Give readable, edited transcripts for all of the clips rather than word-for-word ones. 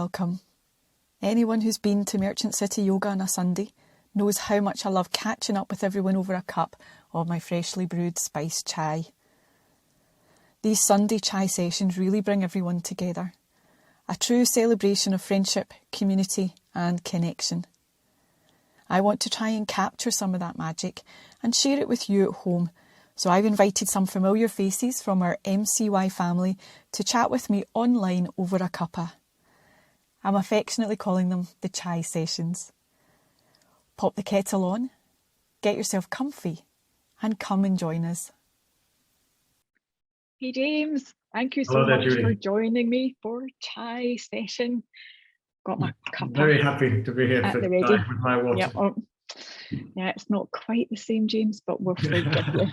welcome. Anyone who's been to Merchant City Yoga on a Sunday knows how much I love catching up with everyone over a cup of my freshly brewed spiced chai. These Sunday chai sessions really bring everyone together. A true celebration of friendship, community and connection. I want to try and capture some of that magic and share it with you at home. So I've invited some familiar faces from our MCY family to chat with me online over a cuppa. I'm affectionately calling them the chai sessions. Pop the kettle on, get yourself comfy and come and join us. Hey James, thank you so Hello there, much Judy. for joining me for chai session. Got my cuppa. Very happy to be here at for the ready. chai with my water. Yeah, it's not quite the same, James, but we'll forgive you.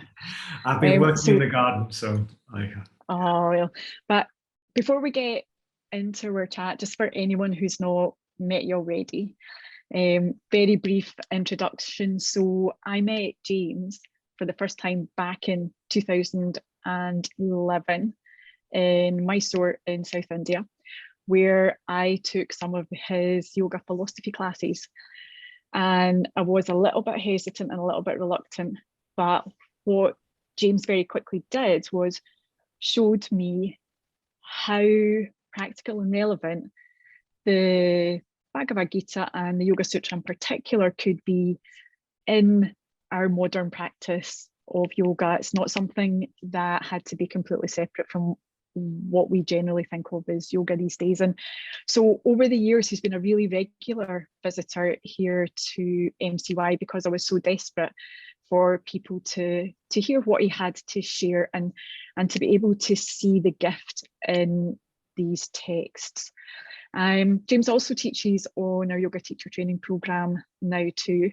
I've been working in the garden, so I have. Oh, well. But before we get into our chat, just for anyone who's not met you already, very brief introduction. So I met James for the first time back in 2011 in Mysore in South India, where I took some of his yoga philosophy classes. And I was a little bit hesitant and a little bit reluctant, but what James very quickly did was showed me how practical and relevant the Bhagavad Gita and the Yoga Sutra in particular could be in our modern practice of yoga. It's not something that had to be completely separate from what we generally think of as yoga these days. And so over the years, he's been a really regular visitor here to MCY because I was so desperate for people to hear what he had to share and to be able to see the gift in these texts. James also teaches on our yoga teacher training program now too,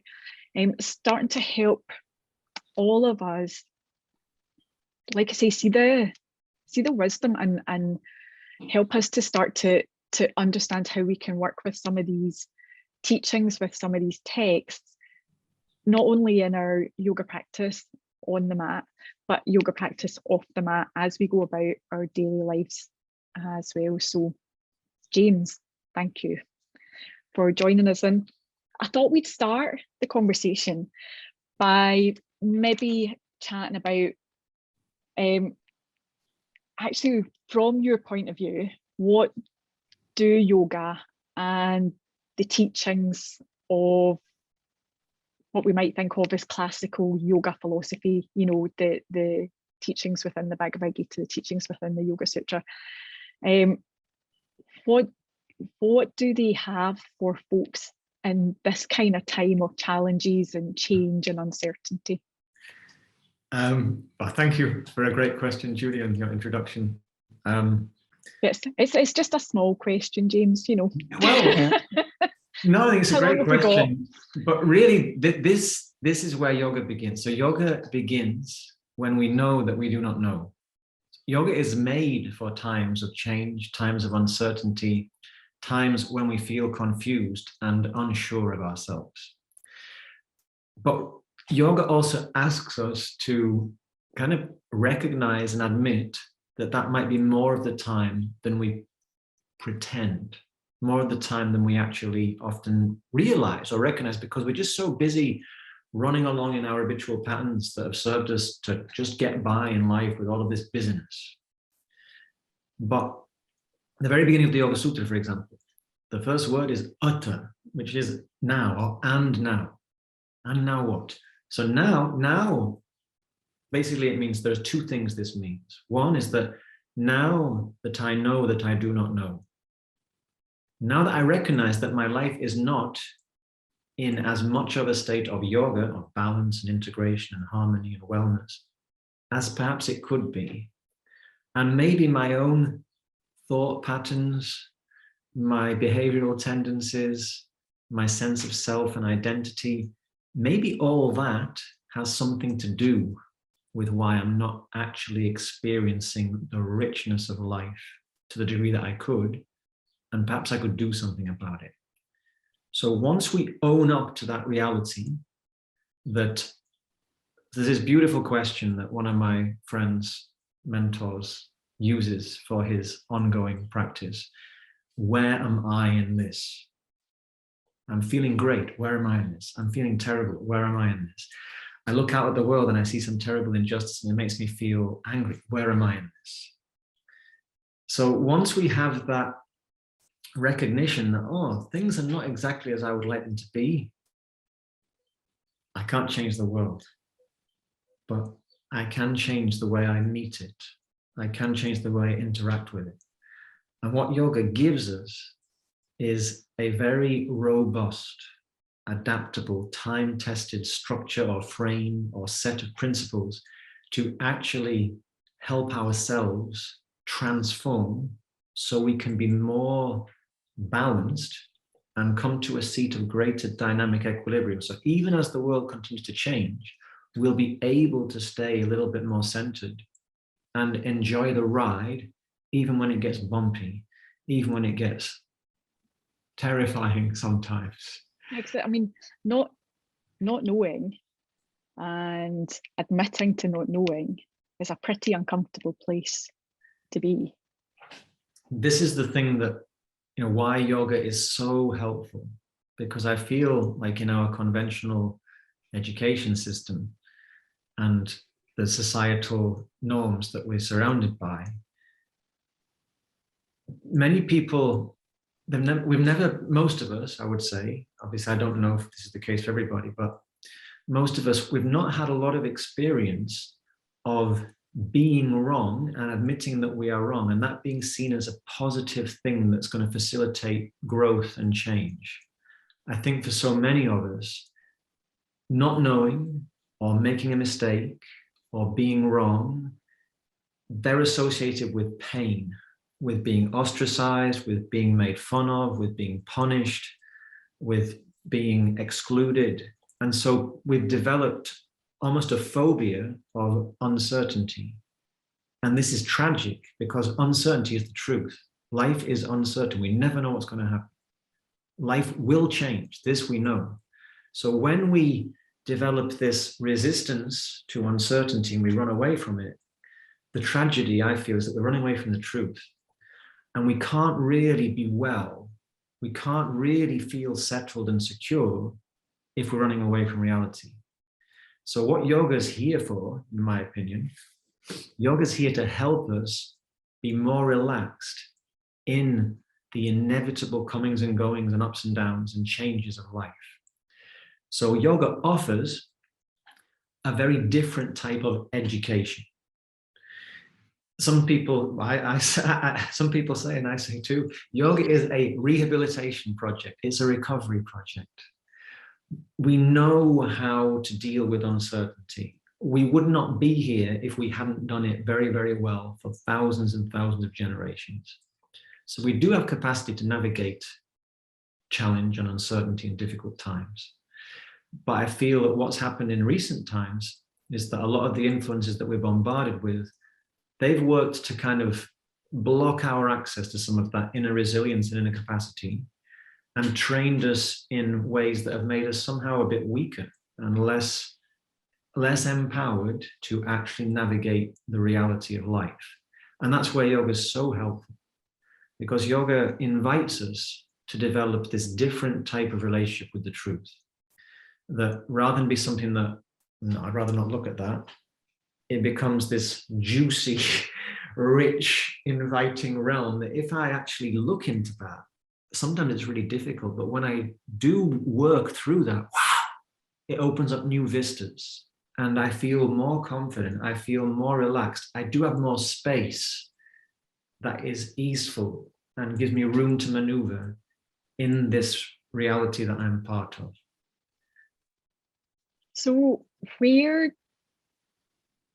starting to help all of us, like I say, see the wisdom and help us to start to understand how we can work with some of these teachings, with some of these texts, not only in our yoga practice on the mat, but yoga practice off the mat as we go about our daily lives as well. So James, thank you for joining us. And I thought we'd start the conversation by maybe chatting about actually, from your point of view, what do yoga and the teachings of what we might think of as classical yoga philosophy, you know, the teachings within the Bhagavad Gita, the teachings within the Yoga Sutra, what do they have for folks in this kind of time of challenges and change and uncertainty? Well, thank you for a great question, Julie, and your introduction. Yes, it's just a small question, James, you know. Well, no, I think it's a great question. But really, this is where yoga begins. So yoga begins when we know that we do not know. Yoga is made for times of change, times of uncertainty, times when we feel confused and unsure of ourselves. But yoga also asks us to kind of recognize and admit that that might be more of the time than we pretend, more of the time than we actually often realize or recognize, because we're just so busy running along in our habitual patterns that have served us to just get by in life with all of this busyness. But the very beginning of the Yoga Sutra, for example, the first word is utter, which is now, or and now. And now what? So now, basically it means there's two things this means. One is that now that I know that I do not know, now that I recognize that my life is not in as much of a state of yoga, of balance and integration and harmony and wellness, as perhaps it could be. And maybe my own thought patterns, my behavioral tendencies, my sense of self and identity, maybe all that has something to do with why I'm not actually experiencing the richness of life to the degree that I could, and perhaps I could do something about it. So once we own up to that reality, that there's this beautiful question that one of my friends, mentors, uses for his ongoing practice, where am I in this? I'm feeling great. Where am I in this? I'm feeling terrible. Where am I in this? I look out at the world and I see some terrible injustice and it makes me feel angry. Where am I in this? So once we have that recognition that, oh, things are not exactly as I would like them to be, I can't change the world, but I can change the way I meet it. I can change the way I interact with it. And what yoga gives us is a very robust, adaptable, time-tested structure or frame or set of principles to actually help ourselves transform so we can be more balanced and come to a seat of greater dynamic equilibrium. So even as the world continues to change, we'll be able to stay a little bit more centered and enjoy the ride, even when it gets bumpy, even when it gets terrifying sometimes. I mean, not knowing and admitting to not knowing is a pretty uncomfortable place to be. This is the thing that, you know, why yoga is so helpful, because I feel like in our conventional education system and the societal norms that we're surrounded by, many people, most of us, I would say, obviously I don't know if this is the case for everybody, but most of us, we've not had a lot of experience of being wrong and admitting that we are wrong, and that being seen as a positive thing that's going to facilitate growth and change. I think for so many of us, not knowing or making a mistake or being wrong, they're associated with pain, with being ostracized, with being made fun of, with being punished, with being excluded. And so we've developed almost a phobia of uncertainty. And this is tragic because uncertainty is the truth. Life is uncertain. We never know what's going to happen. Life will change. This we know. So when we develop this resistance to uncertainty and we run away from it, the tragedy, I feel, is that we're running away from the truth. And we can't really be well. We can't really feel settled and secure if we're running away from reality. So what yoga is here for, in my opinion, yoga is here to help us be more relaxed in the inevitable comings and goings and ups and downs and changes of life. So yoga offers a very different type of education. Some people, some people say, and I say too, yoga is a rehabilitation project. It's a recovery project. We know how to deal with uncertainty. We would not be here if we hadn't done it very, very well for thousands and thousands of generations. So we do have capacity to navigate challenge and uncertainty in difficult times. But I feel that what's happened in recent times is that a lot of the influences that we're bombarded with, they've worked to kind of block our access to some of that inner resilience and inner capacity, and trained us in ways that have made us somehow a bit weaker and less empowered to actually navigate the reality of life. And that's where yoga is so helpful, because yoga invites us to develop this different type of relationship with the truth, that rather than be something that, no, I'd rather not look at that, it becomes this juicy, rich, inviting realm that if I actually look into that, sometimes it's really difficult, but when I do work through that, wow, it opens up new vistas and I feel more confident. I feel more relaxed. I do have more space that is easeful and gives me room to maneuver in this reality that I'm part of. So where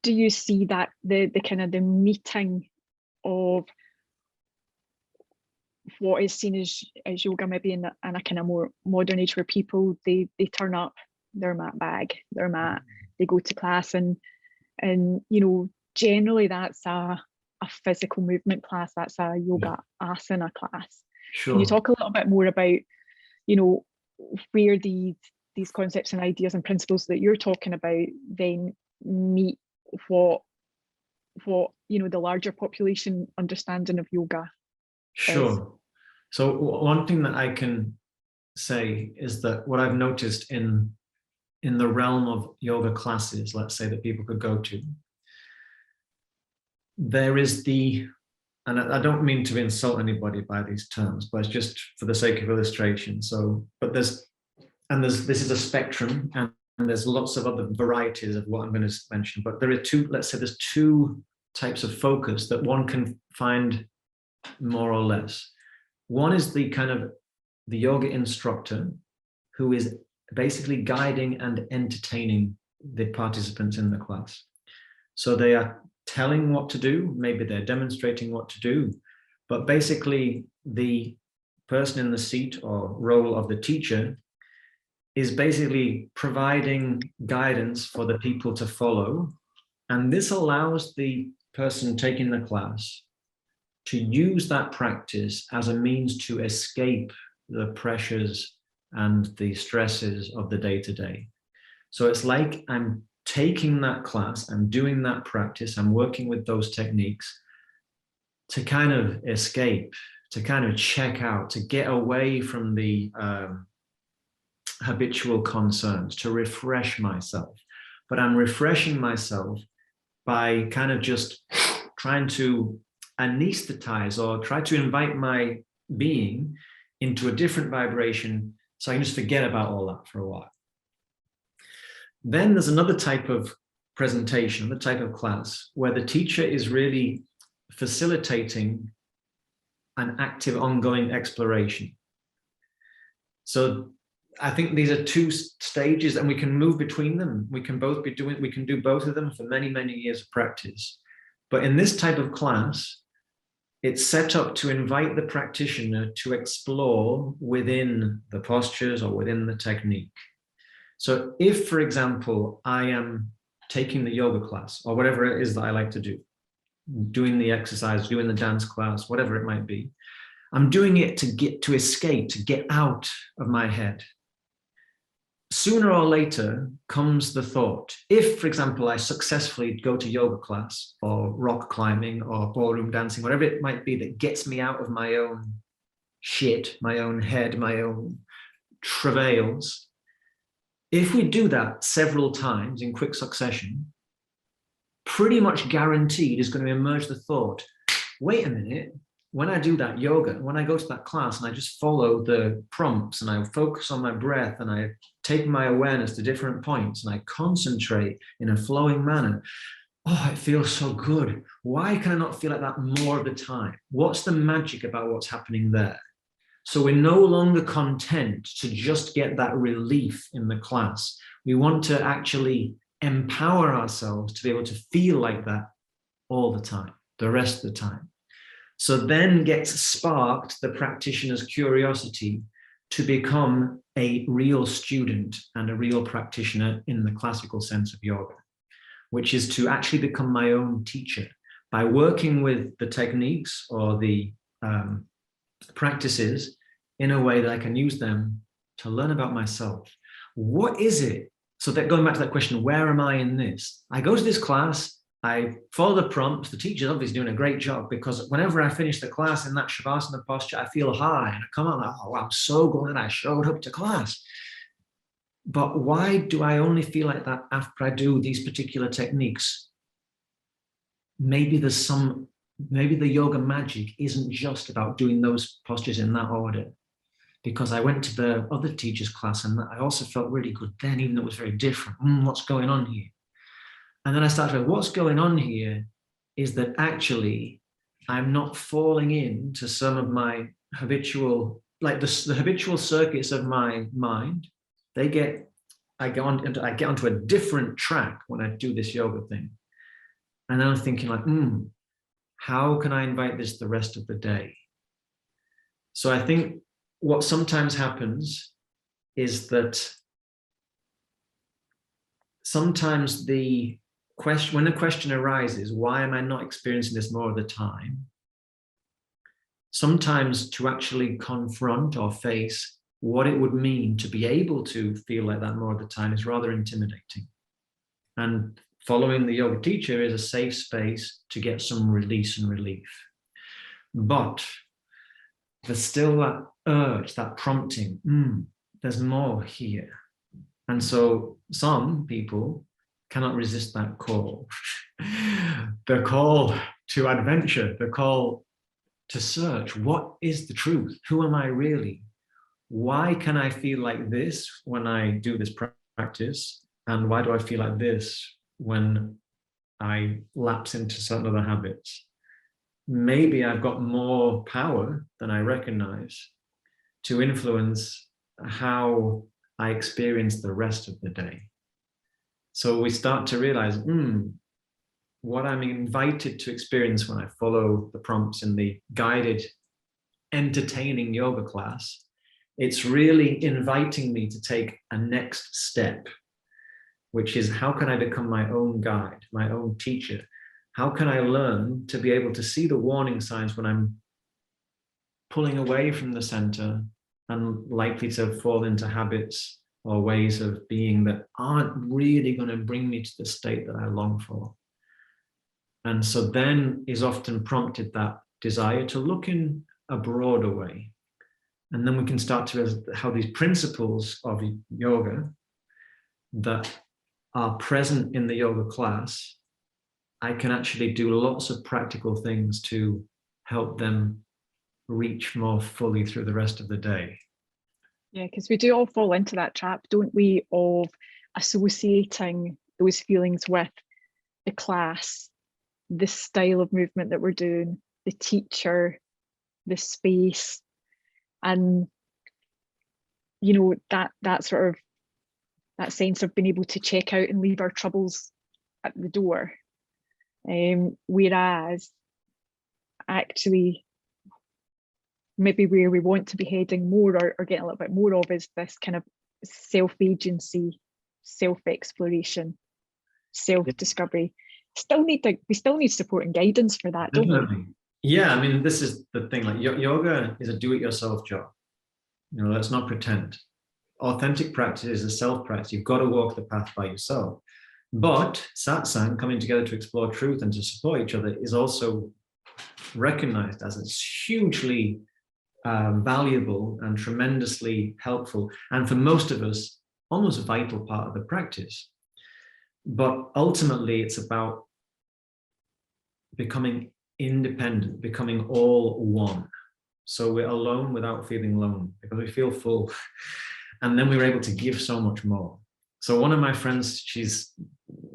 do you see that the kind of the meeting of what is seen as yoga maybe in a kind of more modern age, where people they turn up their mat bag, their mat, they go to class, and you know, generally that's a physical movement class, that's a yoga asana class. Sure. Can you talk a little bit more about, you know, where these concepts and ideas and principles that you're talking about then meet what you know the larger population understanding of yoga Sure. is? So one thing that I can say is that what I've noticed in the realm of yoga classes, let's say, that people could go to, there is and I don't mean to insult anybody by these terms, but it's just for the sake of illustration. So, this is a spectrum, and there's lots of other varieties of what I'm going to mention, but there are there's two types of focus that one can find more or less. One is the kind of the yoga instructor who is basically guiding and entertaining the participants in the class. So they are telling what to do, maybe they're demonstrating what to do, but basically the person in the seat or role of the teacher is basically providing guidance for the people to follow. And this allows the person taking the class to use that practice as a means to escape the pressures and the stresses of the day-to-day. So it's like I'm taking that class, I'm doing that practice, I'm working with those techniques to kind of escape, to kind of check out, to get away from the habitual concerns, to refresh myself. But I'm refreshing myself by kind of just trying to anesthetize or try to invite my being into a different vibration so I can just forget about all that for a while. Then there's another type of presentation, the type of class where the teacher is really facilitating an active ongoing exploration. So I think these are two stages and we can move between them. We can do both of them for many, many years of practice. But in this type of class, it's set up to invite the practitioner to explore within the postures or within the technique. So if, for example, I am taking the yoga class or whatever it is that I like to do, doing the exercise, doing the dance class, whatever it might be, I'm doing it to escape, to get out of my head. Sooner or later comes the thought, if, for example, I successfully go to yoga class or rock climbing or ballroom dancing, whatever it might be that gets me out of my own shit, my own head, my own travails, if we do that several times in quick succession, pretty much guaranteed is going to emerge the thought, wait a minute, when I do that yoga, when I go to that class and I just follow the prompts and I focus on my breath and I take my awareness to different points and I concentrate in a flowing manner, oh, it feels so good. Why can I not feel like that more of the time? What's the magic about what's happening there? So we're no longer content to just get that relief in the class. We want to actually empower ourselves to be able to feel like that all the time, the rest of the time. So then gets sparked the practitioner's curiosity to become a real student and a real practitioner in the classical sense of yoga, which is to actually become my own teacher by working with the techniques or the practices in a way that I can use them to learn about myself. What is it? So that going back to that question, where am I in this? I go to this class, I follow the prompts. The teacher's obviously doing a great job because whenever I finish the class in that Shavasana posture, I feel high and I come out like, oh, I'm so glad I showed up to class. But why do I only feel like that after I do these particular techniques? Maybe the yoga magic isn't just about doing those postures in that order. Because I went to the other teacher's class and I also felt really good then, even though it was very different. What's going on here? And then I started with what's going on here is that actually I'm not falling into some of my habitual, like the habitual circuits of my mind. I get onto a different track when I do this yoga thing. And then I'm thinking like, how can I invite this the rest of the day? So I think what sometimes happens is that sometimes when the question arises, why am I not experiencing this more of the time? Sometimes to actually confront or face what it would mean to be able to feel like that more of the time is rather intimidating. And following the yoga teacher is a safe space to get some release and relief. But there's still that urge, that prompting, there's more here. And so some people cannot resist that call. The call to adventure, the call to search. What is the truth? Who am I really? Why can I feel like this when I do this practice? And why do I feel like this when I lapse into certain other habits? Maybe I've got more power than I recognize to influence how I experience the rest of the day. So we start to realize, what I'm invited to experience when I follow the prompts in the guided, entertaining yoga class, it's really inviting me to take a next step, which is how can I become my own guide, my own teacher? How can I learn to be able to see the warning signs when I'm pulling away from the center and likely to fall into habits or ways of being that aren't really going to bring me to the state that I long for? And so then is often prompted that desire to look in a broader way. And then we can start to how these principles of yoga that are present in the yoga class, I can actually do lots of practical things to help them reach more fully through the rest of the day. Yeah, because we do all fall into that trap, don't we, of associating those feelings with the class, the style of movement that we're doing, the teacher, the space, and that sort of that sense of being able to check out and leave our troubles at the door. Whereas actually maybe where we want to be heading more or getting a little bit more of is this kind of self-agency, self-exploration, self-discovery. We still need support and guidance for that, don't we? Yeah, I mean, this is the thing, like yoga is a do-it-yourself job. Let's not pretend. Authentic practice is a self-practice. You've got to walk the path by yourself. But satsang, coming together to explore truth and to support each other, is also recognized as a hugely valuable and tremendously helpful, and for most of us, almost vital part of the practice. But ultimately, it's about becoming independent, becoming all one. So we're alone without feeling alone, because we feel full. And then we were able to give so much more. So one of my friends, she's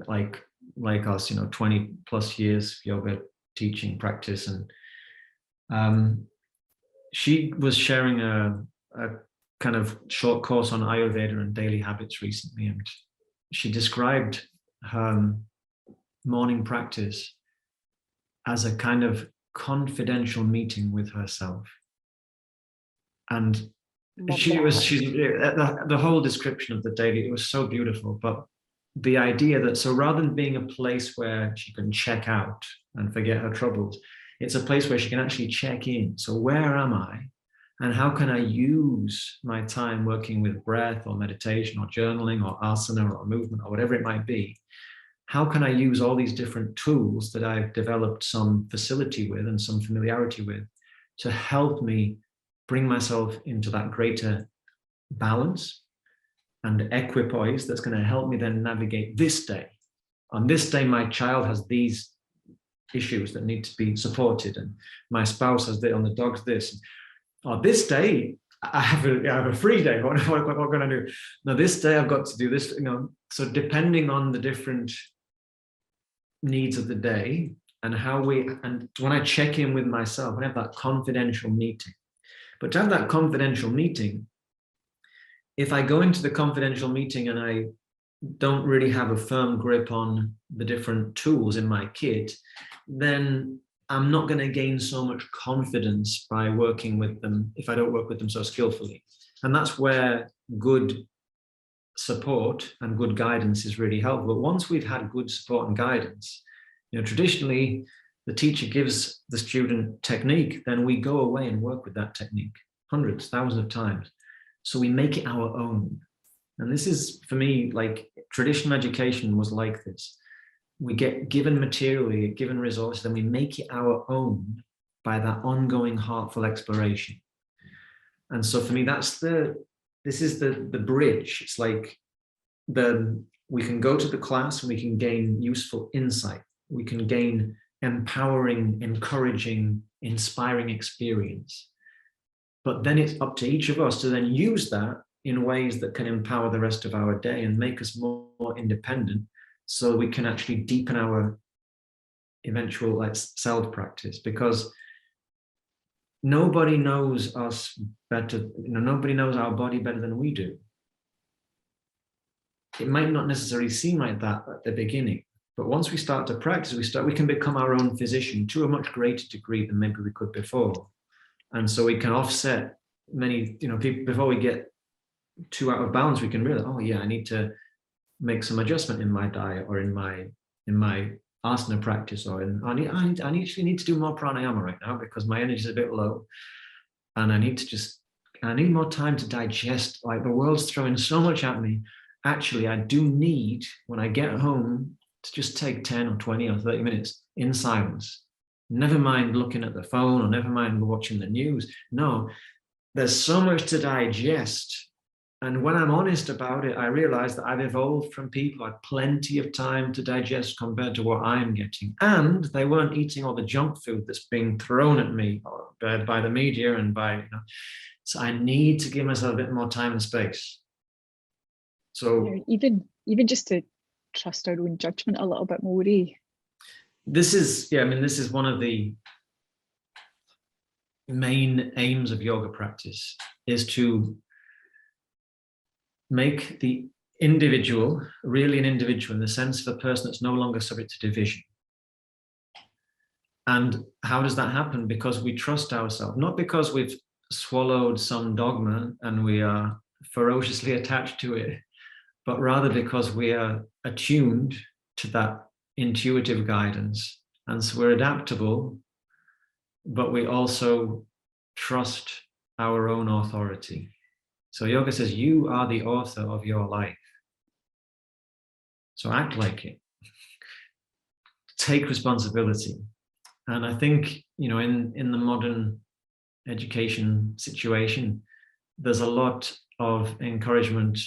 like us, 20 plus years yoga teaching practice. And she was sharing a kind of short course on Ayurveda and daily habits recently. And she described her morning practice as a kind of confidential meeting with herself. And the whole description of the daily, it was so beautiful. But the idea that, so rather than being a place where she can check out and forget her troubles, it's a place where she can actually check in. So where am I? And how can I use my time working with breath or meditation or journaling or asana or movement or whatever it might be? How can I use all these different tools that I've developed some facility with and some familiarity with to help me bring myself into that greater balance and equipoise that's going to help me then navigate this day. On this day, my child has these issues that need to be supported, and my spouse has this, on the dog's this. Or this day, I have a free day. What can I do? Now, this day I've got to do this. So depending on the different needs of the day and when I check in with myself, when I have that confidential meeting. But to have that confidential meeting, if I go into the confidential meeting and I don't really have a firm grip on the different tools in my kit, then I'm not going to gain so much confidence by working with them if I don't work with them so skillfully. And that's where good support and good guidance is really helpful. But once we've had good support and guidance, traditionally the teacher gives the student technique, then we go away and work with that technique hundreds, thousands of times. So we make it our own. And this is, for me, like traditional education was like this. We get given materially, given resources, and we make it our own by that ongoing heartful exploration. And so for me, this is the bridge. It's like we can go to the class and we can gain useful insight. We can gain empowering, encouraging, inspiring experience. But then it's up to each of us to then use that in ways that can empower the rest of our day and make us more independent, so we can actually deepen our eventual like self practice. Because nobody knows us better, nobody knows our body better than we do. It might not necessarily seem like that at the beginning, but once we start to practice, we can become our own physician to a much greater degree than maybe we could before. And so we can offset many, people, before we get too out of balance, we can realize, oh yeah, I need to make some adjustment in my diet or in my asana practice, or I need to do more pranayama right now because my energy is a bit low, and I need more time to digest. Like, the world's throwing so much at me. Actually, I do need, when I get home, to just take 10 or 20 or 30 minutes in silence. Never mind looking at the phone, or never mind watching the news. No, there's so much to digest. And when I'm honest about it, I realize that I've evolved from people who had plenty of time to digest compared to what I'm getting. And they weren't eating all the junk food that's being thrown at me by the media and by, so I need to give myself a bit more time and space. So even just to trust our own judgment a little bit more. This is one of the main aims of yoga practice, is to make the individual really an individual, in the sense of a person that's no longer subject to division. And how does that happen? Because we trust ourselves, not because we've swallowed some dogma and we are ferociously attached to it, but rather because we are attuned to that intuitive guidance. And so we're adaptable, but we also trust our own authority. So yoga says, you are the author of your life. So act like it. Take responsibility. And I think, in the modern education situation, there's a lot of encouragement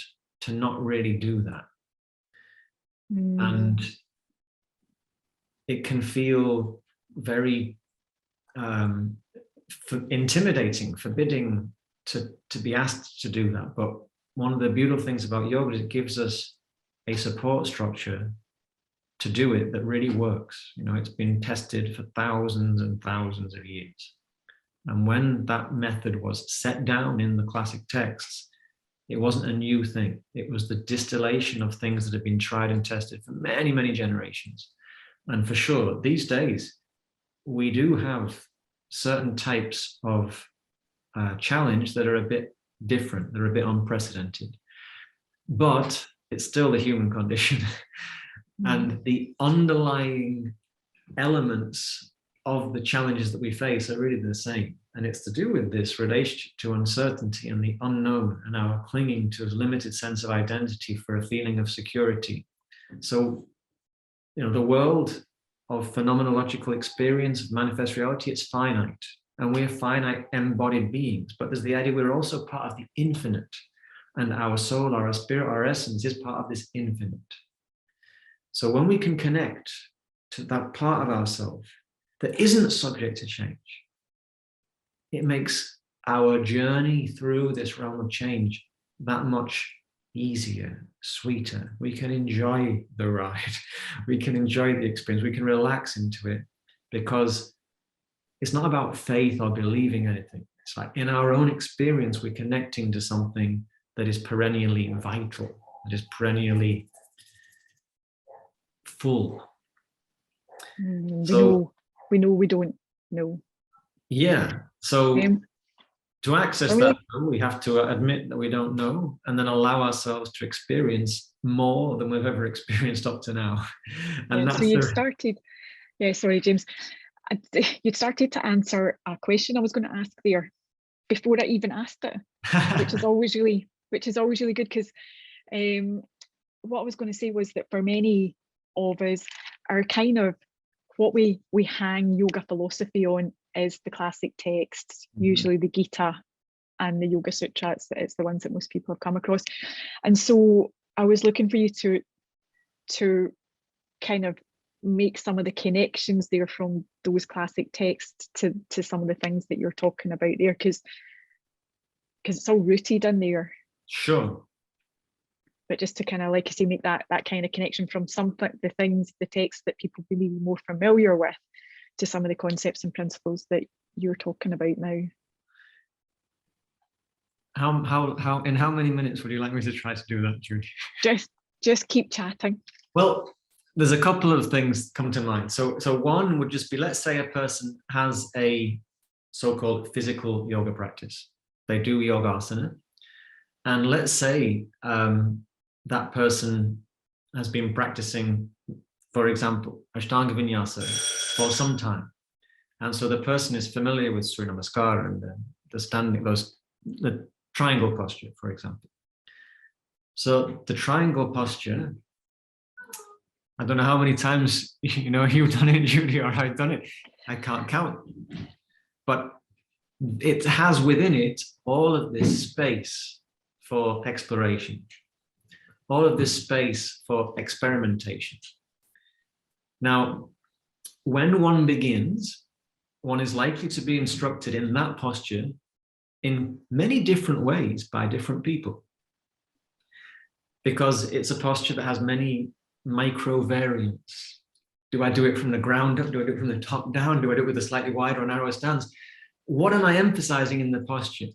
to not really do that. And it can feel very intimidating, forbidding to be asked to do that. But one of the beautiful things about yoga is it gives us a support structure to do it that really works. It's been tested for thousands and thousands of years. And when that method was set down in the classic texts, it wasn't a new thing. It was the distillation of things that have been tried and tested for many, many generations. And for sure, these days, we do have certain types of challenge that are a bit different, they're a bit unprecedented. But it's still the human condition. And the underlying elements of the challenges that we face are really the same. And it's to do with this relationship to uncertainty and the unknown, and our clinging to a limited sense of identity for a feeling of security. So, the world of phenomenological experience, of manifest reality, it's finite. And we're finite embodied beings. But there's the idea we're also part of the infinite. And our soul, our spirit, our essence is part of this infinite. So when we can connect to that part of ourselves that isn't subject to change, it makes our journey through this realm of change that much easier, sweeter. We can enjoy the ride. We can enjoy the experience. We can relax into it, because it's not about faith or believing anything. It's like in our own experience, we're connecting to something that is perennially vital, that is perennially full. We know we don't know. Yeah. So to access that, we have to admit that we don't know, and then allow ourselves to experience more than we've ever experienced up to now. And so you'd started, sorry, James, you'd started to answer a question I was going to ask there before I even asked it, which is always really good, because what I was going to say was that for many of us, our kind of what we hang yoga philosophy on is the classic texts, usually the Gita and the Yoga Sutra. It's the ones that most people have come across. And so I was looking for you to kind of make some of the connections there from those classic texts to some of the things that you're talking about there, because it's all rooted in there. Sure. But just to kind of, like I say, make that kind of connection from the texts that people will be more familiar with to some of the concepts and principles that you're talking about now. How in how many minutes would you like me to try to do that, Judy? Just keep chatting. Well, there's a couple of things come to mind. So one would just be, let's say a person has a so-called physical yoga practice. They do yogasana, and let's say that person has been practicing, for example, Ashtanga Vinyasa for some time. And so the person is familiar with Surya Namaskar and the standing, the triangle posture, for example. So the triangle posture, I don't know how many times, you've done it, Judy, or I've done it. I can't count. But it has within it all of this space for exploration, all of this space for experimentation. Now, when one begins, one is likely to be instructed in that posture in many different ways by different people, because it's a posture that has many micro variants. Do I do it from the ground up? Do I do it from the top down? Do I do it with a slightly wider or narrower stance? What am I emphasizing in the posture?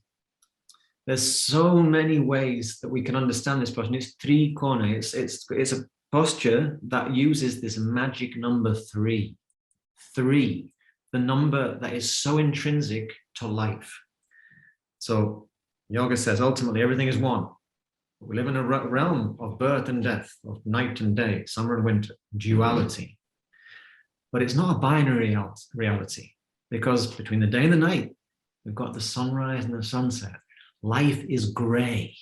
There's so many ways that we can understand this posture. It's trikona. It's a posture that uses this magic number 3. 3, the number that is so intrinsic to life. So yoga says ultimately everything is one. We live in a realm of birth and death, of night and day, summer and winter, duality. But it's not a binary reality, because between the day and the night, we've got the sunrise and the sunset. Life is gray.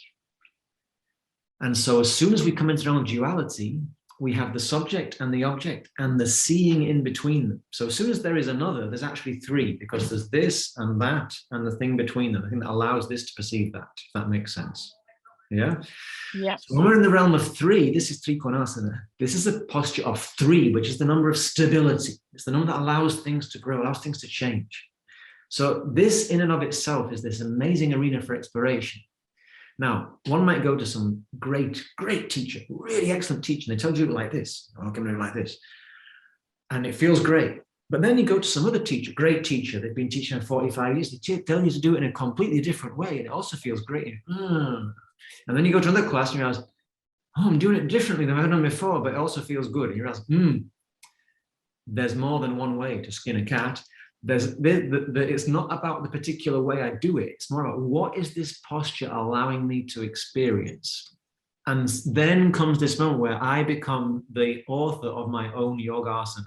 And so as soon as we come into the realm of duality, we have the subject and the object and the seeing in between them. So as soon as there is another, there's actually 3, because there's this and that and the thing between them, the thing that allows this to perceive that, if that makes sense. Yeah? Yeah. So when we're in the realm of 3, this is Trikonasana. This is a posture of 3, which is the number of stability. It's the number that allows things to grow, allows things to change. So this in and of itself is this amazing arena for exploration. Now, one might go to some great teacher, really excellent teacher, and they tell you like this, I'm going to do it like this. And it feels great. But then you go to some other teacher, great teacher, they've been teaching for 45 years, they tell you to do it in a completely different way, and it also feels great. And then you go to another class and you realize, oh, I'm doing it differently than I've done before, but it also feels good. And you realize, there's more than one way to skin a cat. It's not about the particular way I do it. It's more about, what is this posture allowing me to experience? And then comes this moment where I become the author of my own yogasana.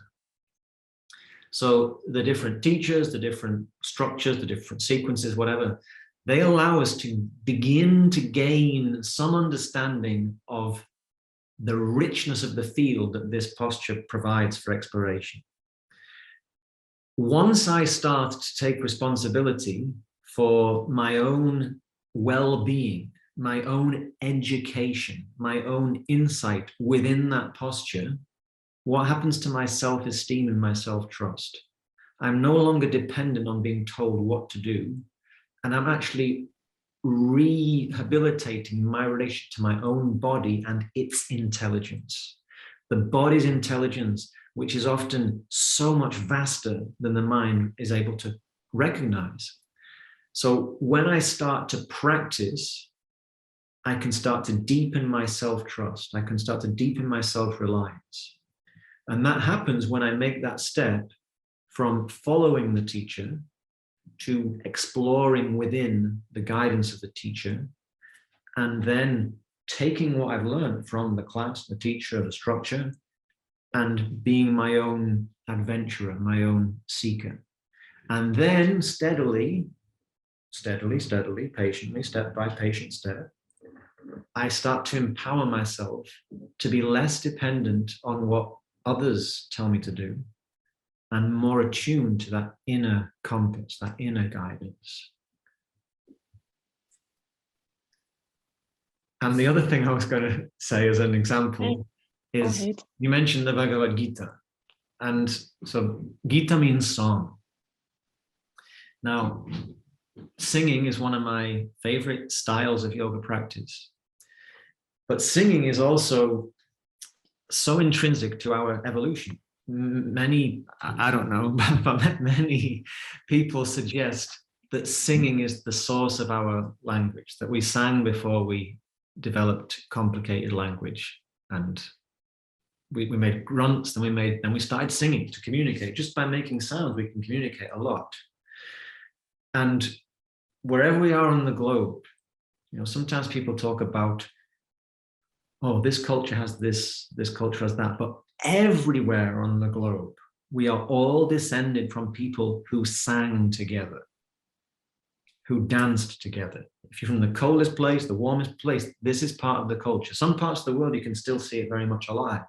So the different teachers, the different structures, the different sequences, whatever, they allow us to begin to gain some understanding of the richness of the field that this posture provides for exploration. Once I start to take responsibility for my own well-being, my own education, my own insight within that posture, what happens to my self-esteem and my self-trust? I'm no longer dependent on being told what to do, and I'm actually rehabilitating my relation to my own body and its intelligence. The body's intelligence, which is often so much vaster than the mind is able to recognize. So when I start to practice, I can start to deepen my self-trust. I can start to deepen my self-reliance. And that happens when I make that step from following the teacher to exploring within the guidance of the teacher, and then taking what I've learned from the class, the teacher, the structure, and being my own adventurer, my own seeker. And then steadily, patiently, step by patient step, I start to empower myself to be less dependent on what others tell me to do, and more attuned to that inner compass, that inner guidance. And the other thing I was going to say as an example is, you mentioned the Bhagavad Gita. And so Gita means song. Now, singing is one of my favorite styles of yoga practice. But singing is also so intrinsic to our evolution. Many, I don't know, but many people suggest that singing is the source of our language, that we sang before we developed complicated language, and we made grunts, then we started singing to communicate. Just by making sounds, we can communicate a lot. And wherever we are on the globe, sometimes people talk about, oh, this culture has this culture has that, but everywhere on the globe, we are all descended from people who sang together, who danced together. If you're from the coldest place, the warmest place, this is part of the culture. Some parts of the world, you can still see it very much alive.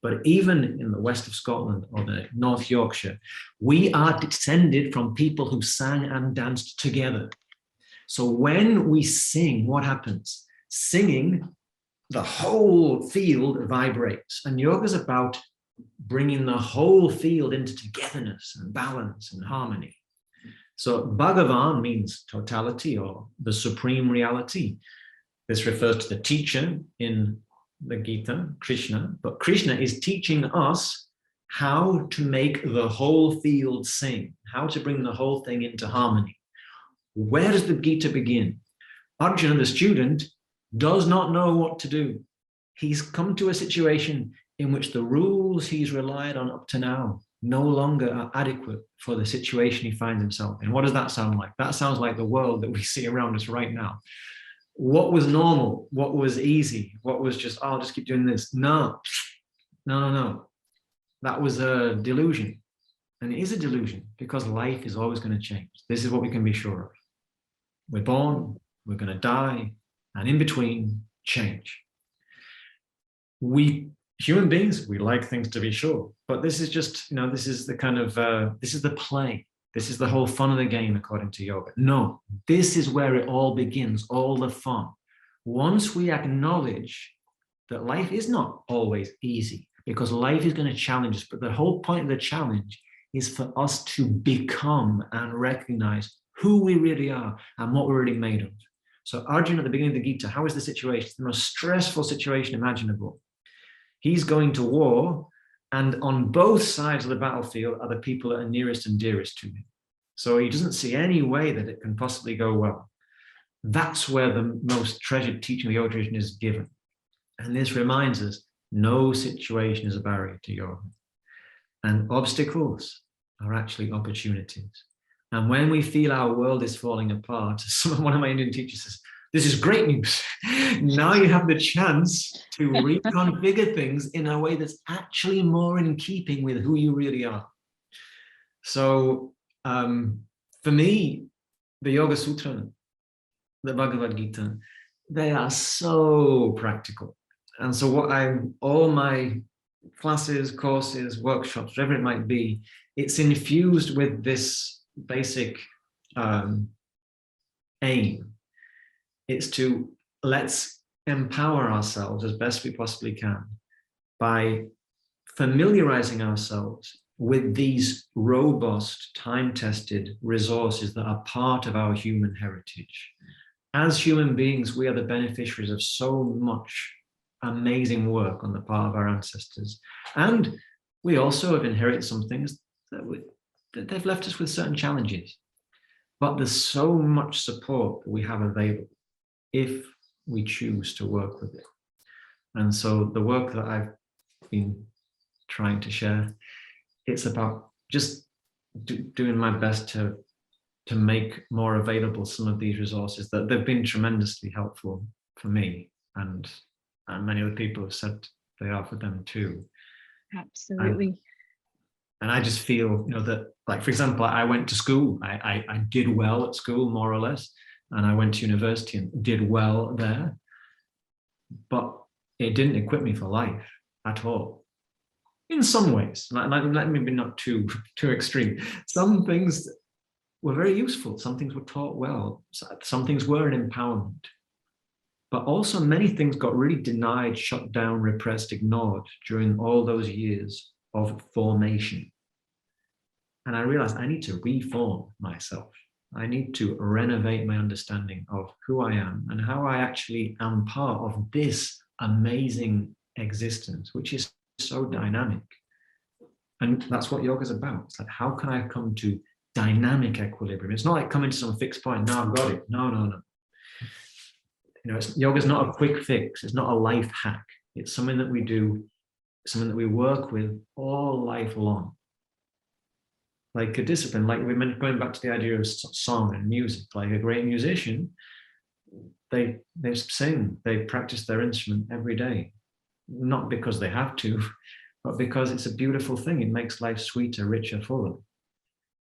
But even in the west of Scotland or the North Yorkshire, we are descended from people who sang and danced together. So when we sing, what happens? Singing, the whole field vibrates. And yoga is about bringing the whole field into togetherness and balance and harmony. So Bhagavan means totality or the supreme reality. This refers to the teacher in the Gita, Krishna, but Krishna is teaching us how to make the whole field sing, how to bring the whole thing into harmony. Where does the Gita begin? Arjuna, the student, does not know what to do. He's come to a situation in which the rules he's relied on up to now no longer are adequate for the situation he finds himself in. What does that sound like? That sounds like the world that we see around us right now. What was normal? What was easy? What was just, oh, I'll just keep doing this? No. That was a delusion. And it is a delusion because life is always going to change. This is what we can be sure of. We're born, we're going to die, and in between, change. We human beings, we like things to be sure, but this is just, this is the kind of, this is the play. This is the whole fun of the game, according to yoga. No, this is where it all begins, all the fun. Once we acknowledge that life is not always easy, because life is going to challenge us, but the whole point of the challenge is for us to become and recognize who we really are and what we're really made of. So Arjuna, at the beginning of the Gita, how is the situation? It's the most stressful situation imaginable. He's going to war, and on both sides of the battlefield are the people that are nearest and dearest to him. So he doesn't see any way that it can possibly go well. That's where the most treasured teaching of the yoga tradition is given. And this reminds us, no situation is a barrier to yoga. And obstacles are actually opportunities. And when we feel our world is falling apart, one of my Indian teachers says, this is great news. Now you have the chance to reconfigure things in a way that's actually more in keeping with who you really are. So for me, the Yoga Sutra, the Bhagavad Gita, they are so practical. And so all my classes, courses, workshops, whatever it might be, it's infused with this basic aim. It's to let's empower ourselves as best we possibly can by familiarizing ourselves with these robust, time-tested resources that are part of our human heritage. As human beings, we are the beneficiaries of so much amazing work on the part of our ancestors. And we also have inherited some things that they've left us with certain challenges. But there's so much support that we have available if we choose to work with it. And so the work that I've been trying to share, it's about just doing my best to make more available some of these resources that they've been tremendously helpful for me, and many other people have said they are for them too. Absolutely. And I just feel, that, like, for example, I went to school. I did well at school, more or less. And I went to university and did well there. But it didn't equip me for life at all. In some ways, let me be not too extreme. Some things were very useful. Some things were taught well. Some things were an empowerment. But also many things got really denied, shut down, repressed, ignored during all those years of formation. And I realized I need to reform myself. I need to renovate my understanding of who I am and how I actually am part of this amazing existence, which is so dynamic. And that's what yoga is about. It's like, how can I come to dynamic equilibrium? It's not like coming to some fixed point. No, I've got it. No. Yoga is not a quick fix. It's not a life hack. It's something that we do, something that we work with all life long. Like a discipline, like we meant, going back to the idea of song and music, like a great musician, they sing, they practice their instrument every day, not because they have to, but because it's a beautiful thing. It makes life sweeter, richer, fuller.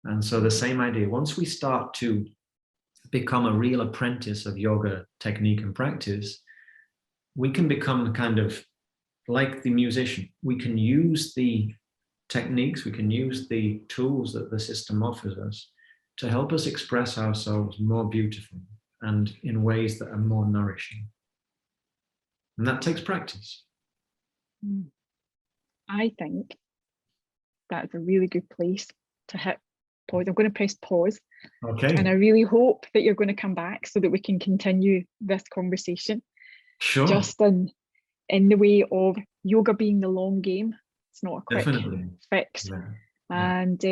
And so the same idea, once we start to become a real apprentice of yoga technique and practice, we can become kind of like the musician. We can use the techniques, we can use the tools that the system offers us to help us express ourselves more beautifully and in ways that are more nourishing. And that takes practice. I think that's a really good place to hit pause. I'm going to press pause. Okay. And I really hope that you're going to come back so that we can continue this conversation. Sure. Just in the way of yoga being the long game. It's not a quick fix. Yeah. And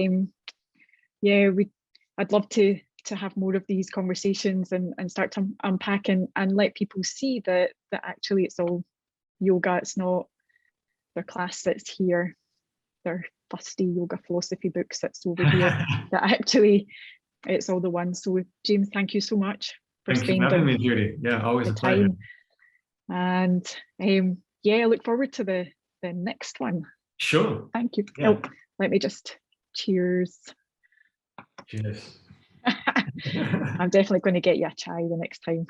I'd love to have more of these conversations and start to unpack and let people see that actually it's all yoga. It's not their class that's here, their fusty yoga philosophy books that's over here. That actually it's all the one. So James, thank you so much for spending having me, Judy. Yeah, always a pleasure. And I look forward to the next one. Sure. Thank you. Yeah. Let me just cheers. Cheers. I'm definitely going to get you a chai the next time.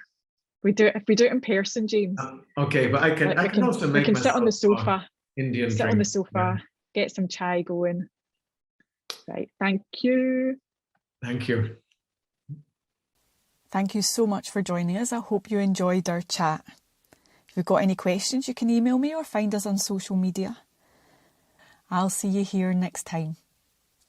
If we do it in person, James. Okay, but I can also make we can sit on the sofa. Indian sit drink. on the sofa, get some chai going. Right. Thank you. Thank you. Thank you so much for joining us. I hope you enjoyed our chat. If you've got any questions, you can email me or find us on social media. I'll see you here next time.